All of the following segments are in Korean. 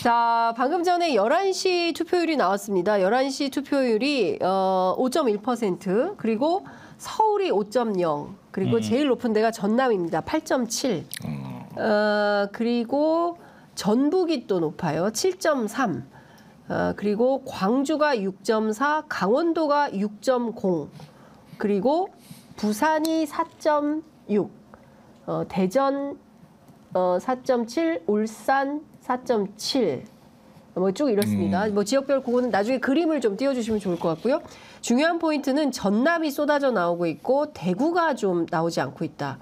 자, 방금 전에 11시 투표율이 나왔습니다. 11시 투표율이 5.1%, 그리고 서울이 5.0, 그리고 제일 높은 데가 전남입니다. 8.7. 그리고 전북이 또 높아요. 7.3. 그리고 광주가 6.4, 강원도가 6.0, 그리고 부산이 4.6, 대전 4.7, 울산 4.7. 뭐 쭉 이렇습니다. 뭐 지역별 그거는 나중에 그림을 좀 띄워주시면 좋을 것 같고요. 중요한 포인트는 전남이 쏟아져 나오고 있고 대구가 좀 나오지 않고 있다.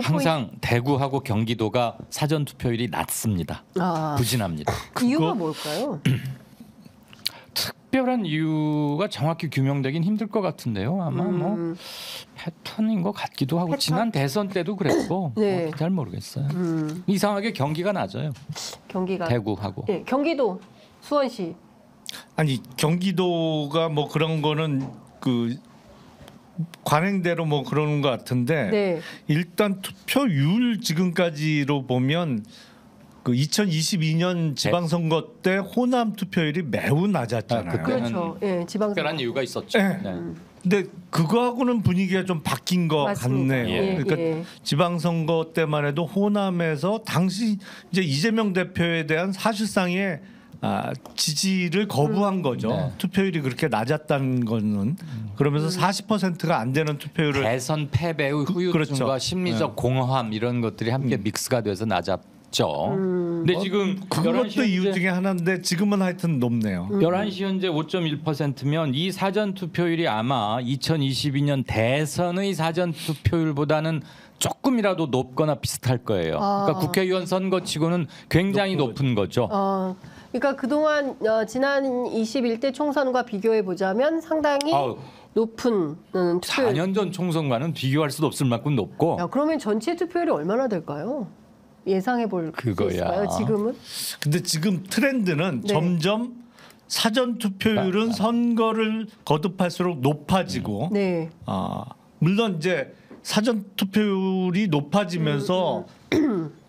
항상 대구하고 경기도가 사전 투표율이 낮습니다. 부진합니다. 이유가 뭘까요? 특별한 이유가 정확히 규명되긴 힘들 것 같은데요. 아마 뭐 패턴인 것 같기도 하고, 지난 대선 때도 그랬고 네. 잘 모르겠어요. 이상하게 경기가 낮아요. 경기가 대구하고. 네, 경기도 수원시. 아니 경기도가 뭐 그런 거는 그 관행대로 뭐 그러는 것 같은데 네. 일단 투표율 지금까지로 보면 그 2022년 지방선거 때 호남 투표율이 매우 낮았잖아요. 그렇죠. 예, 지방선거. 특별한 이유가 있었죠. 네. 근데 그거하고는 분위기가 좀 바뀐 것 맞습니다. 같네요. 예, 그러니까 예. 지방선거 때만 해도 호남에서 당시 이제 이재명 대표에 대한 사실상의 지지를 거부한 거죠. 네. 투표율이 그렇게 낮았다는 거는 그러면서 40%가 안 되는 투표율을 대선 패배의 후유증과 그렇죠. 심리적 공허함 이런 것들이 함께 믹스가 돼서 낮았죠. 근데 지금 그것도 이유 중에 하나인데 지금은 하여튼 높네요. 11시 현재 5.1%면 이 사전 투표율이 아마 2022년 대선의 사전 투표율보다는 조금이라도 높거나 비슷할 거예요. 그러니까 국회의원 선거치고는 굉장히 높은 거죠. 그러니까 그동안 지난 21대 총선과 비교해 보자면 상당히 높은 투표율. 4년 전 총선과는 비교할 수도 없을 만큼 높고. 야, 그러면 전체 투표율이 얼마나 될까요? 예상해 볼 수 있을까요? 지금은? 근데 지금 트렌드는 네. 점점 사전 투표율은 선거를 거듭할수록 높아지고 네. 물론 이제 사전 투표율이 높아지면서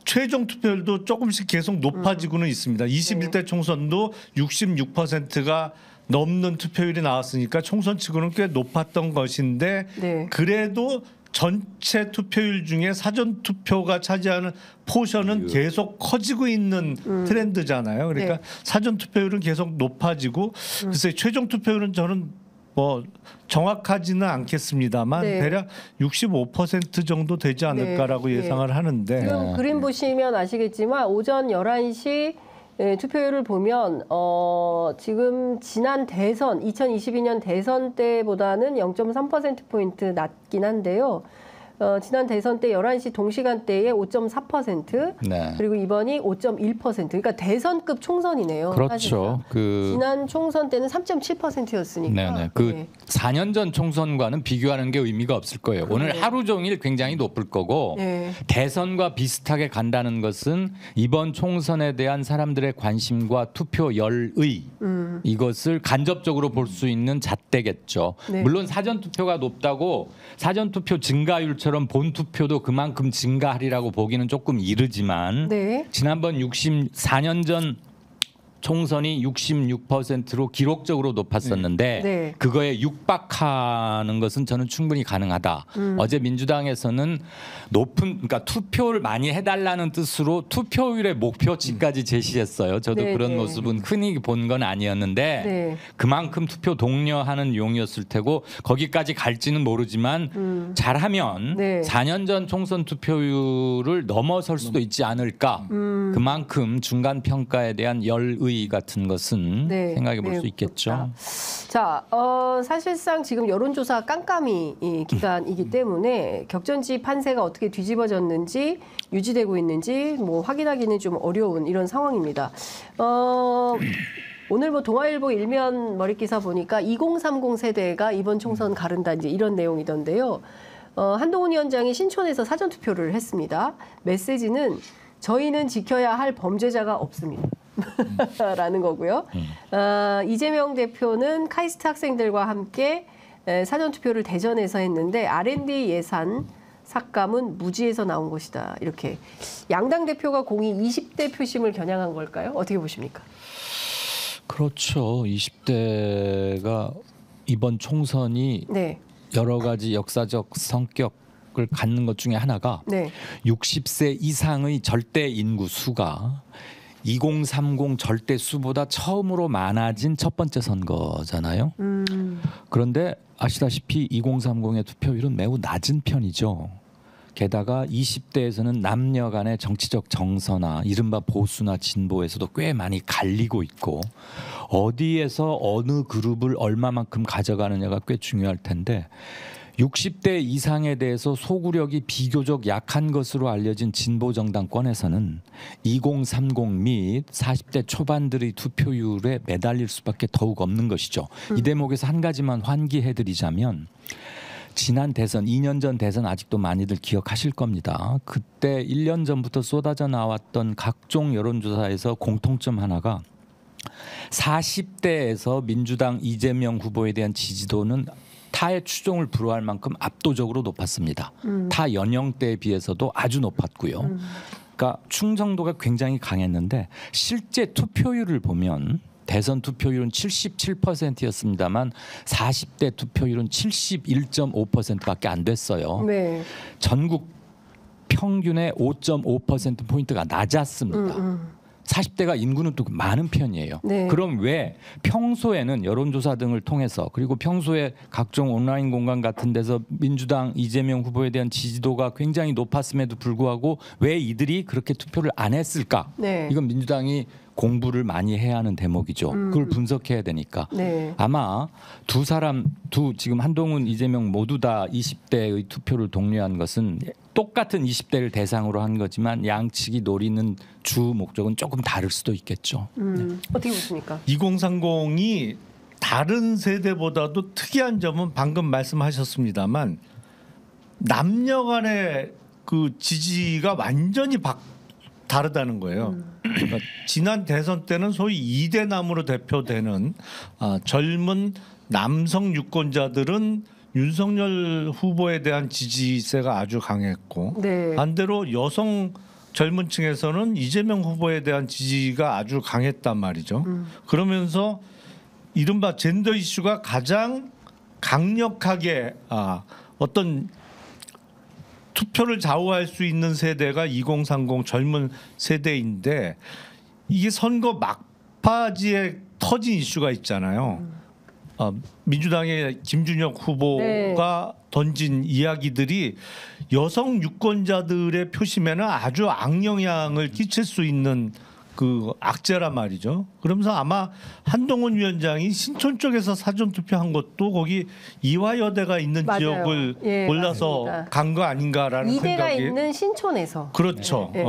최종 투표율도 조금씩 계속 높아지고는 있습니다. 21대 총선도 66%가 넘는 투표율이 나왔으니까 총선치고는 꽤 높았던 것인데 네. 그래도 전체 투표율 중에 사전 투표가 차지하는 포션은 계속 커지고 있는 트렌드잖아요. 그러니까 네. 사전 투표율은 계속 높아지고 글쎄 최종 투표율은 저는 뭐 정확하지는 않겠습니다만 네. 대략 65% 정도 되지 않을까라고 네. 예상을 하는데 지금 그림 보시면 아시겠지만 오전 11시 투표율을 보면 지금 지난 대선 2022년 대선 때보다는 0.3%포인트 낮긴 한데요. 지난 대선 때 11시 동시간대에 5.4%, 네. 그리고 이번이 5.1%. 그러니까 대선급 총선이네요. 그렇죠. 지난 총선 때는 3.7%였으니까. 네네. 4년 전 총선과는 비교하는 게 의미가 없을 거예요. 오늘 하루 종일 굉장히 높을 거고 대선과 비슷하게 간다는 것은 이번 총선에 대한 사람들의 관심과 투표 열의 이것을 간접적으로 볼 수 있는 잣대겠죠. 네. 물론 사전 투표가 높다고 사전 투표 증가율처럼 본 투표도 그만큼 증가하리라고 보기는 조금 이르지만 지난번 4년 전 총선이 66%로 기록적으로 높았었는데 그거에 육박하는 것은 저는 충분히 가능하다. 어제 민주당에서는 그러니까 투표를 많이 해달라는 뜻으로 투표율의 목표치까지 제시했어요. 저도 그런 모습은 흔히 본 건 아니었는데 그만큼 투표 독려하는 용이었을 테고 거기까지 갈지는 모르지만 잘하면 4년 전 총선 투표율을 넘어설 수도 있지 않을까. 그만큼 중간 평가에 대한 열의 같은 것은 생각해 볼 수 있겠죠. 자, 사실상 지금 여론조사 깜깜이 기간이기 때문에 격전지 판세가 어떻게 뒤집어졌는지 유지되고 있는지 뭐 확인하기는 좀 어려운 이런 상황입니다. 오늘 뭐 동아일보 일면 머릿기사 보니까 2030 세대가 이번 총선 가른다 이제 이런 내용이던데요. 한동훈 위원장이 신촌에서 사전투표를 했습니다. 메시지는 저희는 지켜야 할 범죄자가 없습니다. 라는 거고요. 이재명 대표는 카이스트 학생들과 함께 사전투표를 대전에서 했는데 R&D 예산 삭감은 무지에서 나온 것이다. 이렇게 양당 대표가 공이 20대 표심을 겨냥한 걸까요? 어떻게 보십니까? 그렇죠. 20대가 이번 총선이 네. 여러 가지 역사적 성격을 갖는 것 중에 하나가 네. 60세 이상의 절대 인구 수가 2030 절대 수보다 처음으로 많아진 첫 번째 선거잖아요. 그런데 아시다시피 2030의 투표율은 매우 낮은 편이죠. 게다가 20대에서는 남녀 간의 정치적 정서나 이른바 보수나 진보에서도 꽤 많이 갈리고 있고 어디에서 어느 그룹을 얼마만큼 가져가느냐가 꽤 중요할 텐데 60대 이상에 대해서 소구력이 비교적 약한 것으로 알려진 진보 정당권에서는 2030 및 40대 초반들의 투표율에 매달릴 수밖에 더욱 없는 것이죠. 이 대목에서 한 가지만 환기해드리자면 지난 대선 2년 전 대선 아직도 많이들 기억하실 겁니다. 그때 1년 전부터 쏟아져 나왔던 각종 여론조사에서 공통점 하나가 40대에서 민주당 이재명 후보에 대한 지지도는 타의 추종을 불허할 만큼 압도적으로 높았습니다. 타 연령대에 비해서도 아주 높았고요. 그러니까 충성도가 굉장히 강했는데 실제 투표율을 보면 대선 투표율은 77%였습니다만 40대 투표율은 71.5%밖에 안 됐어요. 네. 전국 평균의 5.5%포인트가 낮았습니다. 40대가 인구는 또 많은 편이에요. 네. 그럼 왜 평소에는 여론조사 등을 통해서 그리고 평소에 각종 온라인 공간 같은 데서 민주당 이재명 후보에 대한 지지도가 굉장히 높았음에도 불구하고 왜 이들이 그렇게 투표를 안 했을까? 네. 이건 민주당이 공부를 많이 해야 하는 대목이죠. 그걸 분석해야 되니까. 네. 아마 두 지금 한동훈, 이재명 모두 다 20대의 투표를 독려한 것은 똑같은 20대를 대상으로 한 거지만 양측이 노리는 주 목적은 조금 다를 수도 있겠죠. 어떻게 보십니까? 2030이 다른 세대보다도 특이한 점은 방금 말씀하셨습니다만 남녀 간의 그 지지가 완전히 다르다는 거예요. 그러니까 지난 대선 때는 소위 2대남으로 대표되는 젊은 남성 유권자들은 윤석열 후보에 대한 지지세가 아주 강했고 네. 반대로 여성 젊은 층에서는 이재명 후보에 대한 지지가 아주 강했단 말이죠. 그러면서 이른바 젠더 이슈가 가장 강력하게 어떤 투표를 좌우할 수 있는 세대가 2030 젊은 세대인데 이게 선거 막바지에 터진 이슈가 있잖아요. 민주당의 김준혁 후보가 던진 이야기들이 여성 유권자들의 표심에는 아주 악영향을 끼칠 수 있는 그 악재란 말이죠. 그러면서 아마 한동훈 위원장이 신촌 쪽에서 사전 투표한 것도 거기 이화여대가 있는 맞아요. 지역을 예, 골라서 맞습니다. 간 거 아닌가라는 이대가 생각이. 있는 신촌에서. 그렇죠. 네.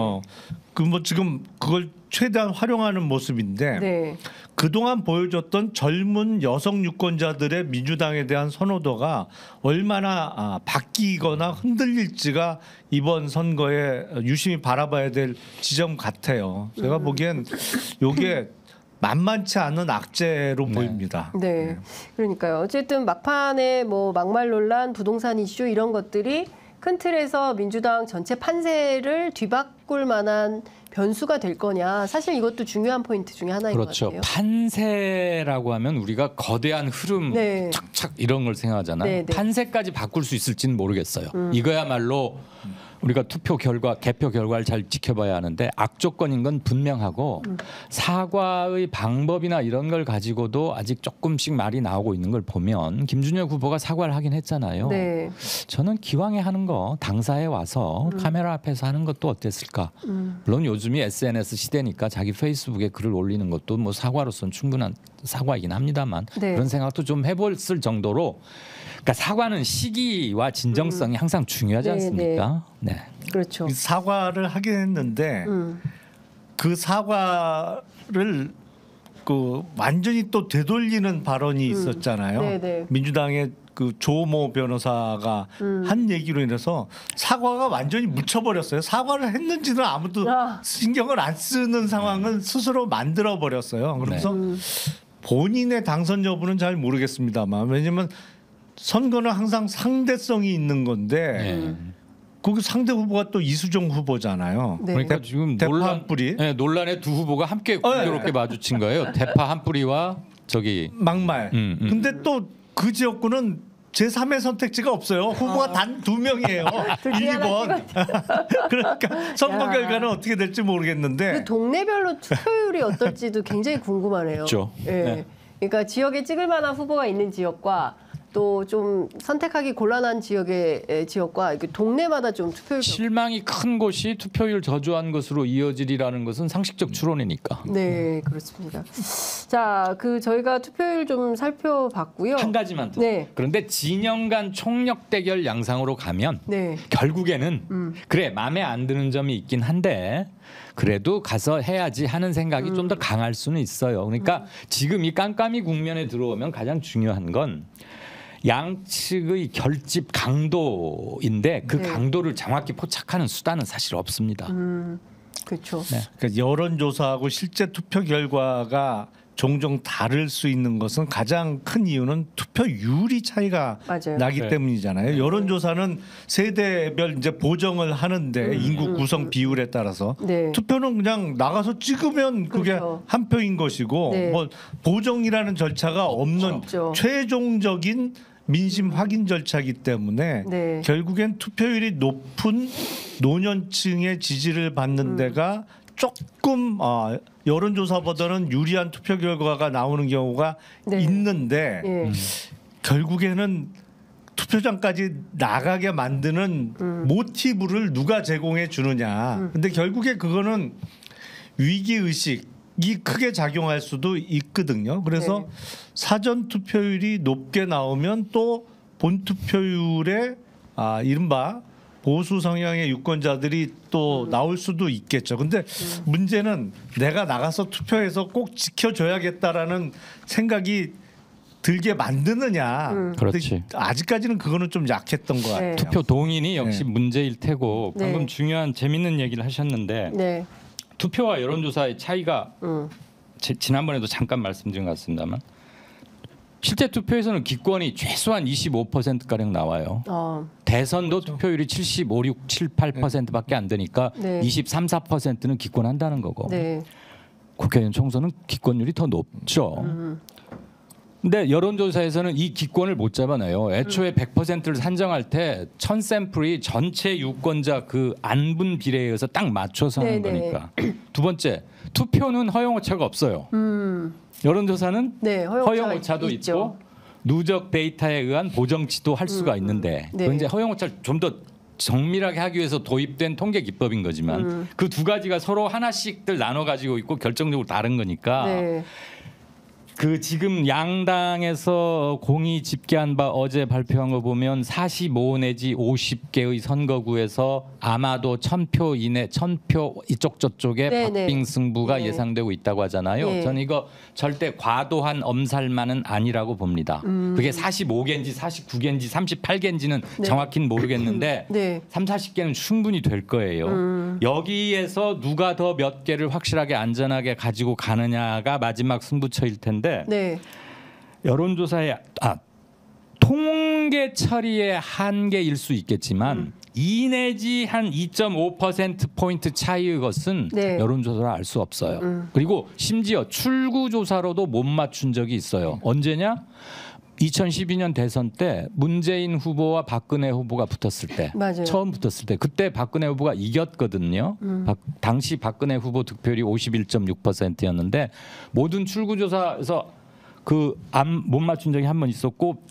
그 뭐 지금 그걸 최대한 활용하는 모습인데 네. 그동안 보여줬던 젊은 여성 유권자들의 민주당에 대한 선호도가 얼마나 바뀌거나 흔들릴지가 이번 선거에 유심히 바라봐야 될 지점 같아요. 제가 보기엔 이게 만만치 않은 악재로 보입니다. 네. 그러니까요. 어쨌든 막판에 뭐 막말 논란, 부동산 이슈 이런 것들이 큰 틀에서 민주당 전체 판세를 뒤바꿀 만한 변수가 될 거냐. 사실 이것도 중요한 포인트 중에 하나인 그렇죠. 것 같아요. 판세라고 하면 우리가 거대한 흐름 네. 착착 이런 걸 생각하잖아요. 네, 네. 판세까지 바꿀 수 있을지는 모르겠어요. 이거야말로 우리가 투표 결과, 개표 결과를 잘 지켜봐야 하는데 악조건인 건 분명하고 사과의 방법이나 이런 걸 가지고도 아직 조금씩 말이 나오고 있는 걸 보면 김준혁 후보가 사과를 하긴 했잖아요. 네. 저는 기왕에 하는 거 당사에 와서 카메라 앞에서 하는 것도 어땠을까. 물론 요즘이 SNS 시대니까 자기 페이스북에 글을 올리는 것도 뭐 사과로서는 충분한 사과이긴 합니다만 네. 그런 생각도 좀 해볼 정도로 그러니까 사과는 시기와 진정성이 항상 중요하지 네, 않습니까? 네. 그렇죠. 사과를 하긴 했는데 그 사과를 그 완전히 또 되돌리는 발언이 있었잖아요. 네, 네. 민주당의 그 조모 변호사가 한 얘기로 인해서 사과가 완전히 묻혀버렸어요. 사과를 했는지는 아무도 신경을 안 쓰는 상황을 스스로 만들어 버렸어요. 그래서 본인의 당선 여부는 잘 모르겠습니다만 왜냐하면 선거는 항상 상대성이 있는 건데 거기 상대 후보가 또 이수정 후보잖아요. 네. 그러니까 지금 대파 한 뿌리. 네, 논란의 두 후보가 함께 공교롭게 마주친 거예요. 대파 한 뿌리와 저기 막말. 근데 또 그 지역구는 제3의 선택지가 없어요. 후보가 단 2명이에요. 1번. 그러니까 선거 결과는 어떻게 될지 모르겠는데. 그 동네별로 투표율이 어떨지도 굉장히 궁금하네요. 그렇죠. 예. 네. 그러니까 지역에 찍을 만한 후보가 있는 지역과 또 좀 선택하기 곤란한 지역과 이렇게 동네마다 좀 투표율 실망이 큰 곳이 투표율 저조한 것으로 이어지리라는 것은 상식적 추론이니까. 네, 그렇습니다. 자, 저희가 투표율 좀 살펴봤고요. 한 가지만 더. 네. 그런데 진영 간 총력 대결 양상으로 가면 네. 결국에는 그래 마음에 안 드는 점이 있긴 한데 그래도 가서 해야지 하는 생각이 좀 더 강할 수는 있어요. 그러니까 지금 이 깜깜이 국면에 들어오면 가장 중요한 건 양측의 결집 강도인데 그 네. 강도를 정확히 포착하는 수단은 사실 없습니다. 그렇죠. 네. 그러니까 여론조사하고 실제 투표 결과가 종종 다를 수 있는 것은 가장 큰 이유는 투표율이 차이가 맞아요. 나기 네. 때문이잖아요. 여론조사는 세대별 이제 보정을 하는데 인구 구성 비율에 따라서 네. 투표는 그냥 나가서 찍으면 그게 그렇죠. 한 표인 것이고 네. 뭐 보정이라는 절차가 없는 없죠. 최종적인 민심 확인 절차이기 때문에 네. 결국엔 투표율이 높은 노년층의 지지를 받는 데가 조금 여론조사보다는 유리한 투표 결과가 나오는 경우가 네. 있는데 예. 결국에는 투표장까지 나가게 만드는 모티브를 누가 제공해 주느냐. 근데 결국에 그거는 위기 의식이 크게 작용할 수도 있거든요. 그래서 네. 사전 투표율이 높게 나오면 또 본 투표율에 이른바 보수 성향의 유권자들이 또 나올 수도 있겠죠. 근데 문제는 내가 나가서 투표해서 꼭 지켜줘야겠다라는 생각이 들게 만드느냐. 근데 그렇지. 아직까지는 그거는 좀 약했던 것 같아요. 투표 동인이 역시 네. 문제일 테고 방금 네. 중요한 재밌는 얘기를 하셨는데 네. 투표와 여론조사의 차이가 지난번에도 잠깐 말씀드린 것 같습니다만 실제 투표에서는 기권이 최소한 25%가량 나와요. 대선도 투표율이 75, 6, 7, 8%밖에 안 되니까 네. 23, 4%는 기권한다는 거고 네. 국회의원 총선은 기권율이 더 높죠. 근데 여론조사에서는 이 기권을 못 잡아내요. 애초에 100%를 산정할 때 1000샘플이 전체 유권자 그 안분 비례에 의해서 딱 맞춰서 하는 네네. 거니까. 두 번째, 투표는 허용 오차가 없어요. 여론조사는 네, 허용 오차도 있죠. 있고 누적 데이터에 의한 보정치도 할 수가 있는데 네. 그건 이제 허용 오차를 좀 더 정밀하게 하기 위해서 도입된 통계 기법인 거지만 그 두 가지가 서로 하나씩들 나눠 가지고 있고 결정적으로 다른 거니까 네. 그 지금 양당에서 공이 집계한 바 어제 발표한 거 보면 45 내지 50개의 선거구에서 아마도 1000표 이내 1000표 이쪽 저쪽에 네네. 박빙 승부가 네. 예상되고 있다고 하잖아요. 네. 저는 이거 절대 과도한 엄살만은 아니라고 봅니다. 그게 45개인지 49개인지 38개인지는 네. 정확히는 모르겠는데 네. 3, 40개는 충분히 될 거예요. 여기에서 누가 더 몇 개를 확실하게 안전하게 가지고 가느냐가 마지막 승부처일 텐데 네. 여론조사의 통계 처리의 한계일 수 있겠지만 2 내지 한 2.5% 포인트 차이의 것은 네. 여론조사로 알 수 없어요. 그리고 심지어 출구조사로도 못 맞춘 적이 있어요. 언제냐? 2012년 대선 때 문재인 후보와 박근혜 후보가 붙었을 때 맞아요. 처음 붙었을 때 그때 박근혜 후보가 이겼거든요. 당시 박근혜 후보 득표율이 51.6%였는데 모든 출구조사에서 그 못 맞춘 적이 한 번 있었고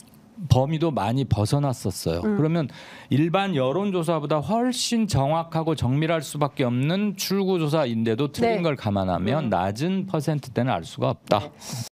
범위도 많이 벗어났었어요. 그러면 일반 여론조사보다 훨씬 정확하고 정밀할 수밖에 없는 출구조사인데도 틀린 네. 걸 감안하면 낮은 퍼센트대는 알 수가 없다.